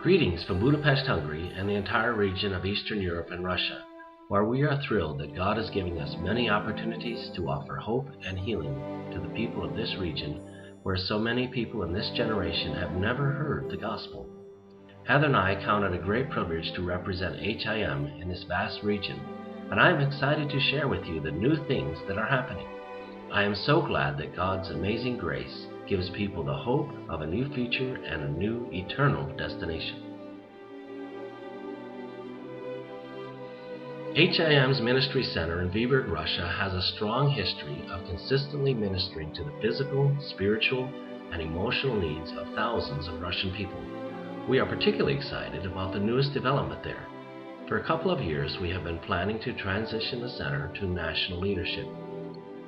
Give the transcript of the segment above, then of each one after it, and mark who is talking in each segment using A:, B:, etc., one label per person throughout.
A: Greetings from Budapest, Hungary, and the entire region of Eastern Europe and Russia, where we are thrilled that God is giving us many opportunities to offer hope and healing to the people of this region, where so many people in this generation have never heard the gospel. Heather and I count it a great privilege to represent HIM in this vast region, and I am excited to share with you the new things that are happening. I am so glad that God's amazing grace gives people the hope of a new future and a new eternal destination. HIM's Ministry Center in Vyborg, Russia has a strong history of consistently ministering to the physical, spiritual, and emotional needs of thousands of Russian people. We are particularly excited about the newest development there. For a couple of years, we have been planning to transition the center to national leadership.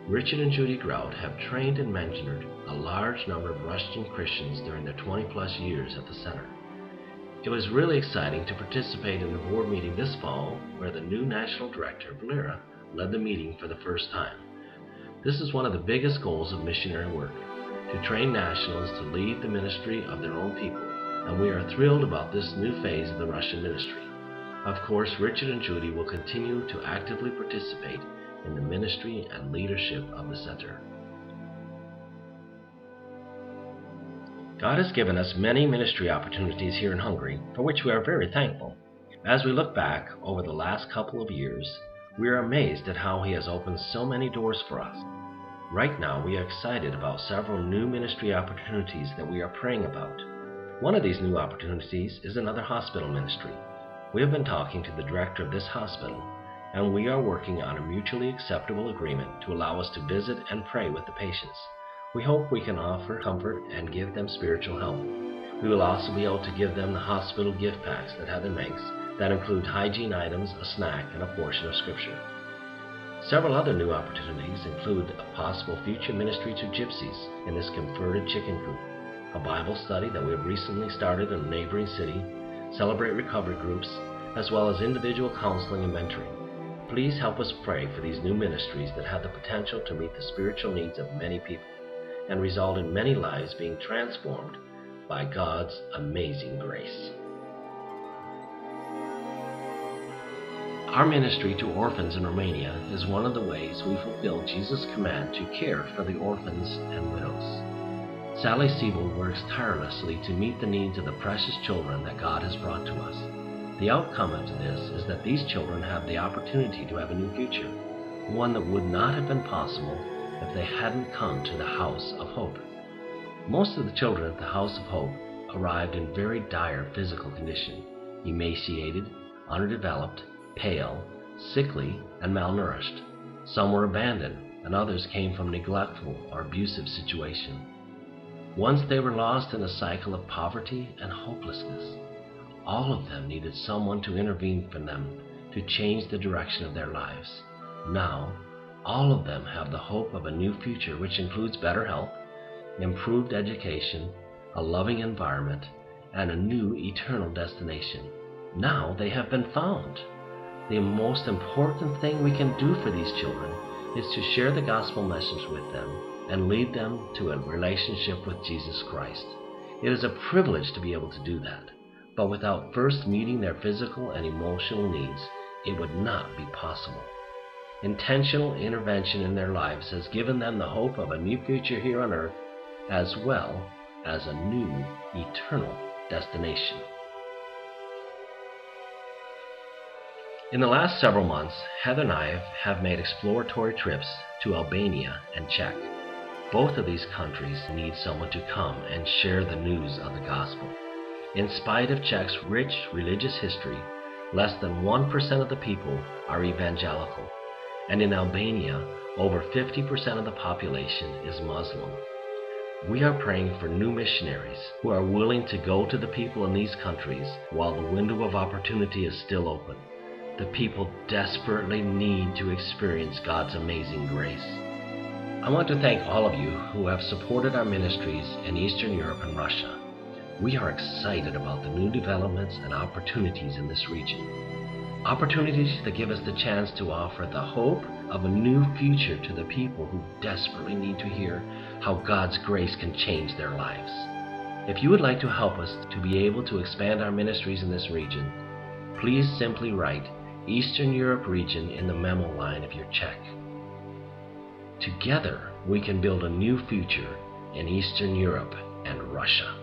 A: Richard and Judy Grout have trained and mentored a large number of Russian Christians during their 20-plus years at the center. It was really exciting to participate in the board meeting this fall, where the new national director, Valera, led the meeting for the first time. This is one of the biggest goals of missionary work, to train nationals to lead the ministry of their own people, and we are thrilled about this new phase of the Russian ministry. Of course, Richard and Judy will continue to actively participate in the ministry and leadership of the center. God has given us many ministry opportunities here in Hungary, for which we are very thankful. As we look back over the last couple of years, we are amazed at how He has opened so many doors for us. Right now, we are excited about several new ministry opportunities that we are praying about. One of these new opportunities is another hospital ministry. We have been talking to the director of this hospital, and we are working on a mutually acceptable agreement to allow us to visit and pray with the patients. We hope we can offer comfort and give them spiritual help. We will also be able to give them the hospital gift packs that Heather makes that include hygiene items, a snack, and a portion of scripture. Several other new opportunities include a possible future ministry to gypsies in this converted chicken coop, a Bible study that we have recently started in a neighboring city, Celebrate Recovery groups, as well as individual counseling and mentoring. Please help us pray for these new ministries that have the potential to meet the spiritual needs of many people and result in many lives being transformed by God's amazing grace. Our ministry to orphans in Romania is one of the ways we fulfill Jesus' command to care for the orphans and widows. Sally Siebel works tirelessly to meet the needs of the precious children that God has brought to us. The outcome of this is that these children have the opportunity to have a new future, one that would not have been possible if they hadn't come to the House of Hope. Most of the children at the House of Hope arrived in very dire physical condition, emaciated, underdeveloped, pale, sickly, and malnourished. Some were abandoned, and others came from neglectful or abusive situation. Once they were lost in a cycle of poverty and hopelessness. All of them needed someone to intervene for them to change the direction of their lives. Now, all of them have the hope of a new future, which includes better health, improved education, a loving environment, and a new eternal destination. Now they have been found. The most important thing we can do for these children is to share the gospel message with them and lead them to a relationship with Jesus Christ. It is a privilege to be able to do that. But without first meeting their physical and emotional needs, it would not be possible. Intentional intervention in their lives has given them the hope of a new future here on earth, as well as a new eternal destination. In the last several months, Heather and I have made exploratory trips to Albania and Czech. Both of these countries need someone to come and share the news of the gospel. In spite of Czech's rich religious history, less than 1% of the people are evangelical, and in Albania, over 50% of the population is Muslim. We are praying for new missionaries who are willing to go to the people in these countries while the window of opportunity is still open. The people desperately need to experience God's amazing grace. I want to thank all of you who have supported our ministries in Eastern Europe and Russia. We are excited about the new developments and opportunities in this region. Opportunities that give us the chance to offer the hope of a new future to the people who desperately need to hear how God's grace can change their lives. If you would like to help us to be able to expand our ministries in this region, please simply write Eastern Europe region in the memo line of your check. Together, we can build a new future in Eastern Europe and Russia.